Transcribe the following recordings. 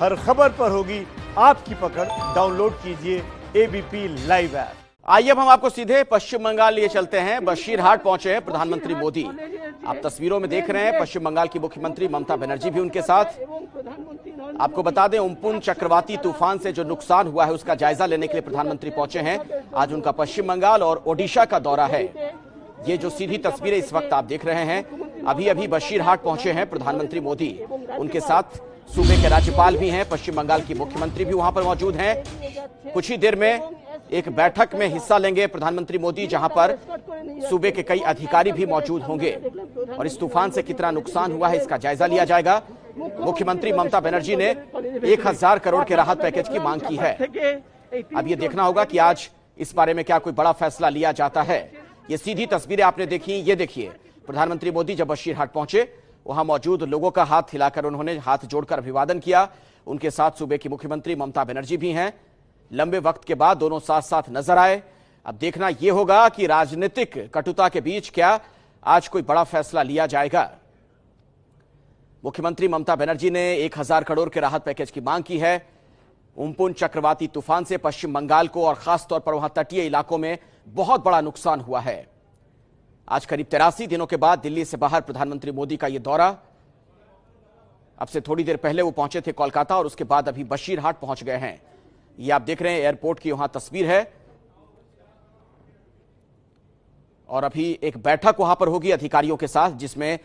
हर खबर पर होगी आपकी पकड़। डाउनलोड कीजिए एबीपी लाइव ऐप। आइए अब हम आपको सीधे पश्चिम बंगाल लिए चलते हैं। बशीरहाट पहुंचे हैं प्रधानमंत्री मोदी। आप तस्वीरों में देख रहे हैं पश्चिम बंगाल की मुख्यमंत्री ममता बनर्जी भी उनके साथ। आपको बता दें, उम्पुन चक्रवाती तूफान से जो नुकसान हुआ है उसका जायजा लेने के लिए प्रधानमंत्री पहुंचे हैं। आज उनका पश्चिम बंगाल और ओडिशा का दौरा है। ये जो सीधी तस्वीरें इस वक्त आप देख रहे हैं, अभी अभी बशीरहाट पहुंचे हैं प्रधानमंत्री मोदी। उनके साथ सूबे के राज्यपाल भी हैं, पश्चिम बंगाल की मुख्यमंत्री भी वहां पर मौजूद हैं। कुछ ही देर में एक बैठक में हिस्सा लेंगे प्रधानमंत्री मोदी, जहां पर सूबे के कई अधिकारी भी मौजूद होंगे और इस तूफान से कितना नुकसान हुआ है इसका जायजा लिया जाएगा। मुख्यमंत्री ममता बनर्जी ने 1000 करोड़ के राहत पैकेज की मांग की है। अब ये देखना होगा कि आज इस बारे में क्या कोई बड़ा फैसला लिया जाता है। ये सीधी तस्वीरें आपने देखी, ये देखिए प्रधानमंत्री मोदी जब बशीरहाट पहुंचे, वहां मौजूद लोगों का हाथ हिलाकर उन्होंने हाथ जोड़कर अभिवादन किया। उनके साथ सूबे की मुख्यमंत्री ममता बनर्जी भी हैं। लंबे वक्त के बाद दोनों साथ साथ नजर आए। अब देखना यह होगा कि राजनीतिक कटुता के बीच क्या आज कोई बड़ा फैसला लिया जाएगा। मुख्यमंत्री ममता बनर्जी ने 1000 करोड़ के राहत पैकेज की मांग की है। उम्पुन चक्रवाती तूफान से पश्चिम बंगाल को और खासतौर पर वहां तटीय इलाकों में बहुत बड़ा नुकसान हुआ है। आज करीब 83 दिनों के बाद दिल्ली से बाहर प्रधानमंत्री मोदी का यह दौरा। अब से थोड़ी देर पहले वो पहुंचे थे कोलकाता और उसके बाद अभी बशीरहाट पहुंच गए हैं। ये आप देख रहे हैं एयरपोर्ट की वहां तस्वीर है और अभी एक बैठक वहां पर होगी अधिकारियों के साथ, जिसमें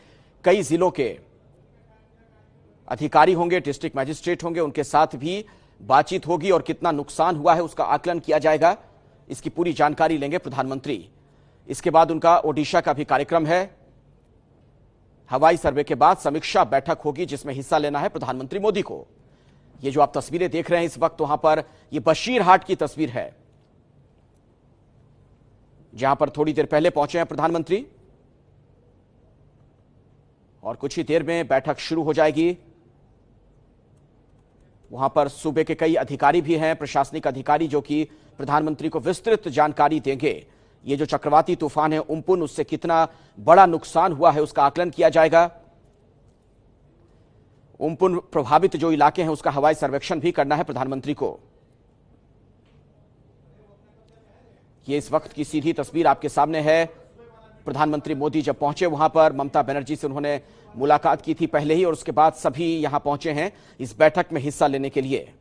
कई जिलों के अधिकारी होंगे, डिस्ट्रिक्ट मजिस्ट्रेट होंगे, उनके साथ भी बातचीत होगी और कितना नुकसान हुआ है उसका आकलन किया जाएगा। इसकी पूरी जानकारी लेंगे प्रधानमंत्री। इसके बाद उनका ओडिशा का भी कार्यक्रम है। हवाई सर्वे के बाद समीक्षा बैठक होगी जिसमें हिस्सा लेना है प्रधानमंत्री मोदी को। ये जो आप तस्वीरें देख रहे हैं इस वक्त वहां पर, ये बशीरहाट की तस्वीर है जहां पर थोड़ी देर पहले पहुंचे हैं प्रधानमंत्री और कुछ ही देर में बैठक शुरू हो जाएगी। वहां पर सूबे के कई अधिकारी भी हैं, प्रशासनिक अधिकारी, जो कि प्रधानमंत्री को विस्तृत जानकारी देंगे। ये जो चक्रवाती तूफान है उम्पुन, उससे कितना बड़ा नुकसान हुआ है उसका आकलन किया जाएगा। उम्पुन प्रभावित जो इलाके हैं उसका हवाई सर्वेक्षण भी करना है प्रधानमंत्री को। ये इस वक्त की सीधी तस्वीर आपके सामने है। प्रधानमंत्री मोदी जब पहुंचे वहां पर, ममता बनर्जी से उन्होंने मुलाकात की थी पहले ही और उसके बाद सभी यहां पहुंचे हैं इस बैठक में हिस्सा लेने के लिए।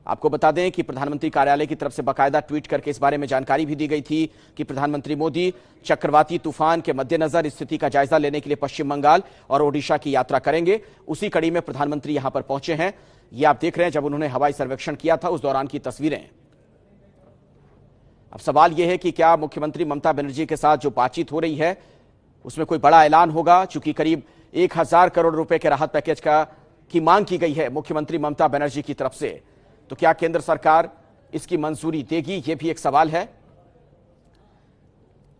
आपको बता दें कि प्रधानमंत्री कार्यालय की तरफ से बाकायदा ट्वीट करके इस बारे में जानकारी भी दी गई थी कि प्रधानमंत्री मोदी चक्रवाती तूफान के मद्देनजर स्थिति का जायजा लेने के लिए पश्चिम बंगाल और ओडिशा की यात्रा करेंगे। उसी कड़ी में प्रधानमंत्री यहां पर पहुंचे हैं। ये आप देख रहे हैं जब उन्होंने हवाई सर्वेक्षण किया था उस दौरान की तस्वीरें। अब सवाल यह है कि क्या मुख्यमंत्री ममता बनर्जी के साथ जो बातचीत हो रही है उसमें कोई बड़ा ऐलान होगा। चूंकि करीब 1000 करोड़ रुपए के राहत पैकेज की मांग की गई है मुख्यमंत्री ममता बनर्जी की तरफ से, तो क्या केंद्र सरकार इसकी मंजूरी देगी, यह भी एक सवाल है।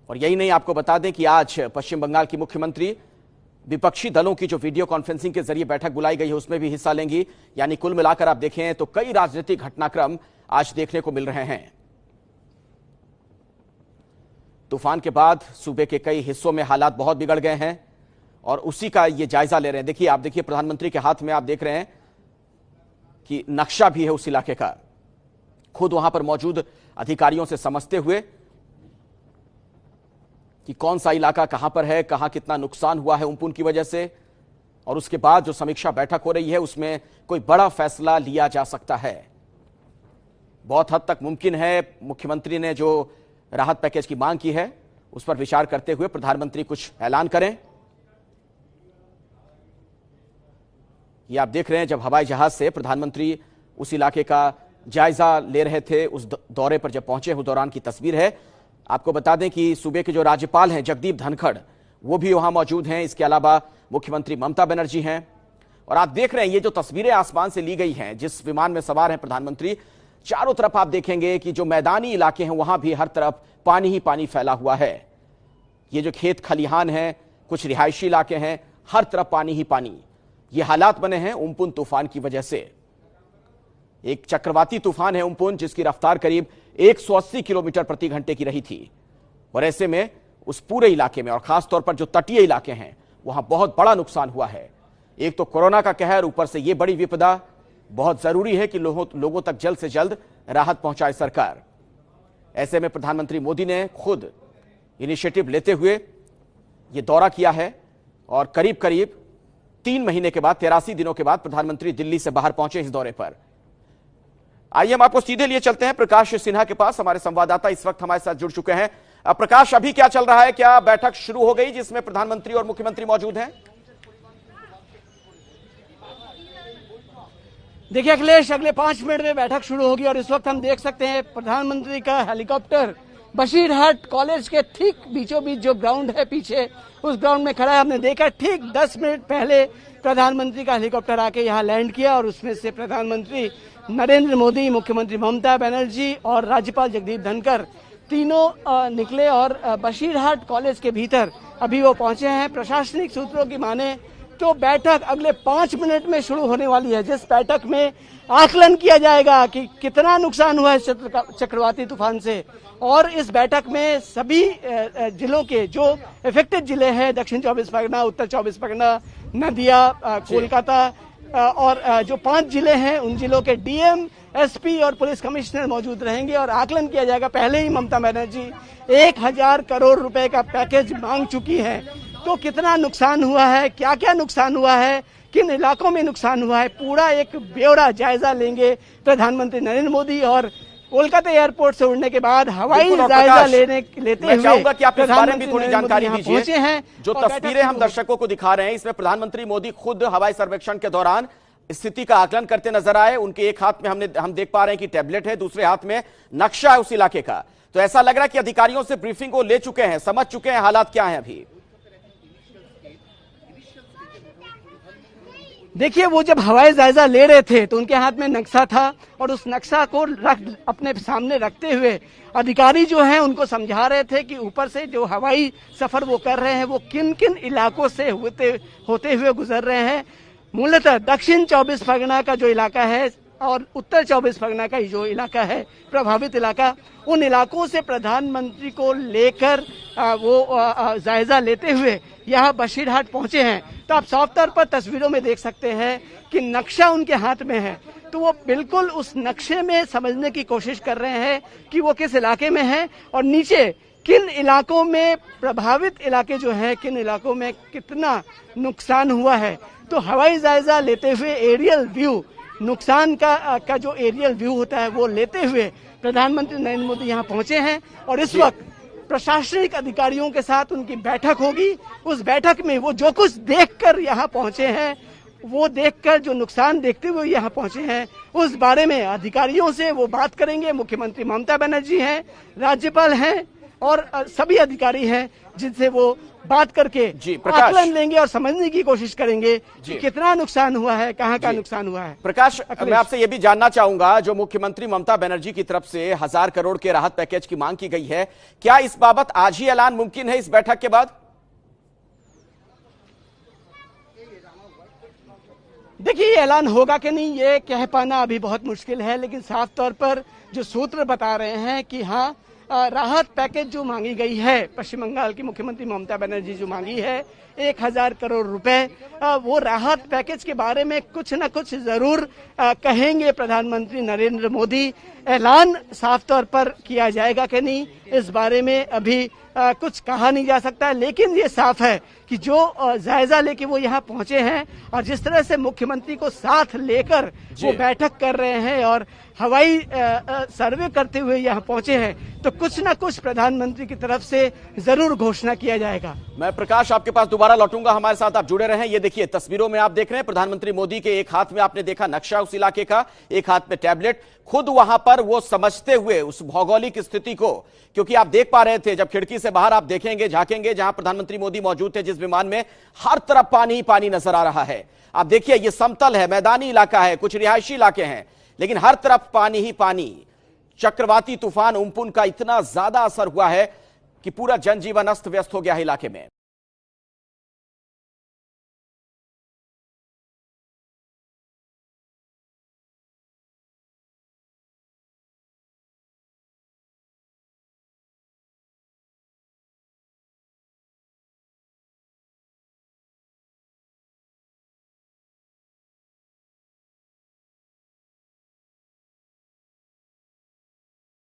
और यही नहीं, आपको बता दें कि आज पश्चिम बंगाल की मुख्यमंत्री विपक्षी दलों की जो वीडियो कॉन्फ्रेंसिंग के जरिए बैठक बुलाई गई है उसमें भी हिस्सा लेंगी। यानी कुल मिलाकर आप देखें तो कई राजनीतिक घटनाक्रम आज देखने को मिल रहे हैं। तूफान के बाद सूबे के कई हिस्सों में हालात बहुत बिगड़ गए हैं और उसी का ये जायजा ले रहे हैं। देखिए, आप देखिए प्रधानमंत्री के हाथ में आप देख रहे हैं कि नक्शा भी है उस इलाके का। खुद वहां पर मौजूद अधिकारियों से समझते हुए कि कौन सा इलाका कहां पर है, कहां कितना नुकसान हुआ है उम्पुन की वजह से, और उसके बाद जो समीक्षा बैठक हो रही है उसमें कोई बड़ा फैसला लिया जा सकता है। बहुत हद तक मुमकिन है मुख्यमंत्री ने जो राहत पैकेज की मांग की है उस पर विचार करते हुए प्रधानमंत्री कुछ ऐलान करें। ये आप देख रहे हैं जब हवाई जहाज से प्रधानमंत्री उस इलाके का जायजा ले रहे थे, उस दौरे पर जब पहुंचे उस दौरान की तस्वीर है। आपको बता दें कि सूबे के जो राज्यपाल हैं जगदीप धनखड़, वो भी वहां मौजूद हैं। इसके अलावा मुख्यमंत्री ममता बनर्जी हैं और आप देख रहे हैं ये जो तस्वीरें आसमान से ली गई हैं, जिस विमान में सवार हैं प्रधानमंत्री, चारों तरफ आप देखेंगे कि जो मैदानी इलाके हैं वहां भी हर तरफ पानी ही पानी फैला हुआ है। ये जो खेत खलिहान हैं, कुछ रिहायशी इलाके हैं, हर तरफ पानी ही पानी। ये हालात बने हैं उम्पुन तूफान की वजह से। एक चक्रवाती तूफान है उम्पुन, जिसकी रफ्तार करीब 180 किलोमीटर प्रति घंटे की रही थी और ऐसे में उस पूरे इलाके में और खासतौर पर जो तटीय इलाके हैं वहां बहुत बड़ा नुकसान हुआ है। एक तो कोरोना का कहर, ऊपर से ये बड़ी विपदा। बहुत जरूरी है कि लोगों तक जल्द से जल्द राहत पहुंचाए सरकार। ऐसे में प्रधानमंत्री मोदी ने खुद इनिशिएटिव लेते हुए ये दौरा किया है और करीब करीब 3 महीने के बाद, 83 दिनों के बाद प्रधानमंत्री दिल्ली से बाहर पहुंचे इस दौरे पर। आइए हम आपको सीधे लिए चलते हैं प्रकाश सिन्हा के पास। हमारे संवाददाता इस वक्त हमारे साथ जुड़ चुके हैं। प्रकाश, अभी क्या चल रहा है? क्या बैठक शुरू हो गई जिसमें प्रधानमंत्री और मुख्यमंत्री मौजूद हैं? देखिए अखिलेश, अगले 5 मिनट में बैठक शुरू होगी और इस वक्त हम देख सकते हैं प्रधानमंत्री का हेलीकॉप्टर बशीरहाट कॉलेज के ठीक बीचों बीच जो ग्राउंड है पीछे, उस ग्राउंड में खड़ा है। हमने देखा ठीक 10 मिनट पहले प्रधानमंत्री का हेलीकॉप्टर आके यहाँ लैंड किया और उसमें से प्रधानमंत्री नरेंद्र मोदी, मुख्यमंत्री ममता बनर्जी और राज्यपाल जगदीप धनखड़ तीनों निकले और बशीरहाट कॉलेज के भीतर अभी वो पहुंचे हैं। प्रशासनिक सूत्रों की माने तो बैठक अगले 5 मिनट में शुरू होने वाली है, जिस बैठक में आकलन किया जाएगा कि कितना नुकसान हुआ है चक्रवाती तूफान से। और इस बैठक में सभी जिलों के जो इफेक्टेड जिले हैं, दक्षिण 24 परगना, उत्तर 24 परगना, नदिया, कोलकाता और जो 5 जिले हैं उन जिलों के डीएम, एसपी और पुलिस कमिश्नर मौजूद रहेंगे और आकलन किया जाएगा। पहले ही ममता बनर्जी 1000 करोड़ रुपए का पैकेज मांग चुकी है, तो कितना नुकसान हुआ है, क्या क्या नुकसान हुआ है, किन इलाकों में नुकसान हुआ है, पूरा एक ब्यौरा जायजा लेंगे प्रधानमंत्री नरेंद्र मोदी। और कोलकाता एयरपोर्ट से उड़ने के बाद हवाई जायजा लेते हुए चाहूंगा कि आप इस बारे में भी थोड़ी जानकारी दीजिए। पहुंचे हैं जो तस्वीरें हम दर्शकों को दिखा रहे हैं, इसमें प्रधानमंत्री मोदी खुद हवाई सर्वेक्षण के दौरान स्थिति का आकलन करते नजर आए। उनके एक हाथ में हम देख पा रहे हैं कि टैबलेट है, दूसरे हाथ में नक्शा है उस इलाके का। तो ऐसा लग रहा है कि अधिकारियों से ब्रीफिंग को ले चुके हैं, समझ चुके हैं हालात क्या है अभी। देखिए, वो जब हवाई जायजा ले रहे थे तो उनके हाथ में नक्शा था और उस नक्शा को अपने सामने रखते हुए अधिकारी जो हैं उनको समझा रहे थे कि ऊपर से जो हवाई सफर वो कर रहे हैं वो किन किन इलाकों से होते हुए गुजर रहे हैं। मूलतः दक्षिण 24 परगना का जो इलाका है और उत्तर 24 परगना का जो इलाका है प्रभावित इलाका, उन इलाकों से प्रधानमंत्री को लेकर वो जायजा लेते हुए यहाँ बशीरहाट पहुंचे हैं। तो आप साफ तौर पर तस्वीरों में देख सकते हैं कि नक्शा उनके हाथ में है, तो वो बिल्कुल उस नक्शे में समझने की कोशिश कर रहे हैं कि वो किस इलाके में है और नीचे किन इलाकों में प्रभावित इलाके जो हैं, किन इलाकों में कितना नुकसान हुआ है। तो हवाई जायजा लेते हुए एरियल व्यू, नुकसान का जो एरियल व्यू होता है वो लेते हुए प्रधानमंत्री नरेंद्र मोदी यहाँ पहुंचे हैं और इस वक्त प्रशासनिक अधिकारियों के साथ उनकी बैठक होगी। उस बैठक में वो जो कुछ देखकर यहाँ पहुंचे हैं, वो देखकर जो नुकसान देखते हुए यहाँ पहुंचे हैं, उस बारे में अधिकारियों से वो बात करेंगे। मुख्यमंत्री ममता बनर्जी हैं, राज्यपाल हैं और सभी अधिकारी हैं जिनसे वो बात करके आकलन लेंगे और समझने की कोशिश करेंगे कि कितना नुकसान हुआ है, कहाँ का नुकसान हुआ है। प्रकाश, मैं आपसे ये भी जानना चाहूंगा, जो मुख्यमंत्री ममता बनर्जी की तरफ से 1000 करोड़ के राहत पैकेज की मांग की गई है, क्या इस बाबत आज ही ऐलान मुमकिन है इस बैठक के बाद? देखिए, ये ऐलान होगा कि नहीं ये कह पाना अभी बहुत मुश्किल है, लेकिन साफ तौर पर जो सूत्र बता रहे हैं कि हाँ, राहत पैकेज जो मांगी गई है, पश्चिम बंगाल की मुख्यमंत्री ममता बनर्जी जो मांगी है 1000 करोड़ रुपए, वो राहत पैकेज के बारे में कुछ न कुछ जरूर कहेंगे प्रधानमंत्री नरेंद्र मोदी। ऐलान साफ तौर पर किया जाएगा कि नहीं, इस बारे में अभी कुछ कहा नहीं जा सकता, लेकिन ये साफ है कि जो जायजा लेके वो यहाँ पहुंचे हैं और जिस तरह से मुख्यमंत्री को साथ लेकर वो बैठक कर रहे हैं और हवाई सर्वे करते हुए यहाँ पहुंचे हैं, तो कुछ ना कुछ प्रधानमंत्री की तरफ से जरूर घोषणा किया जाएगा। मैं प्रकाश आपके पास दोबारा लौटूंगा, हमारे साथ आप जुड़े रहें। ये देखिए तस्वीरों में आप देख रहे हैं प्रधानमंत्री मोदी के एक हाथ में आपने देखा नक्शा उस इलाके का, एक हाथ में टैबलेट, खुद वहां पर वो समझते हुए उस भौगोलिक स्थिति को, क्योंकि आप देख पा रहे थे जब खिड़की से बाहर आप देखेंगे, झांकेंगे, जहां प्रधानमंत्री मोदी मौजूद थे जिस विमान में, हर तरफ पानी ही पानी नजर आ रहा है। आप देखिए ये समतल है, मैदानी इलाका है, कुछ रिहायशी इलाके हैं, लेकिन हर तरफ पानी ही पानी। चक्रवाती तूफान उम्पुन का इतना ज्यादा असर हुआ है कि पूरा जनजीवन अस्त व्यस्त हो गया है इलाके में।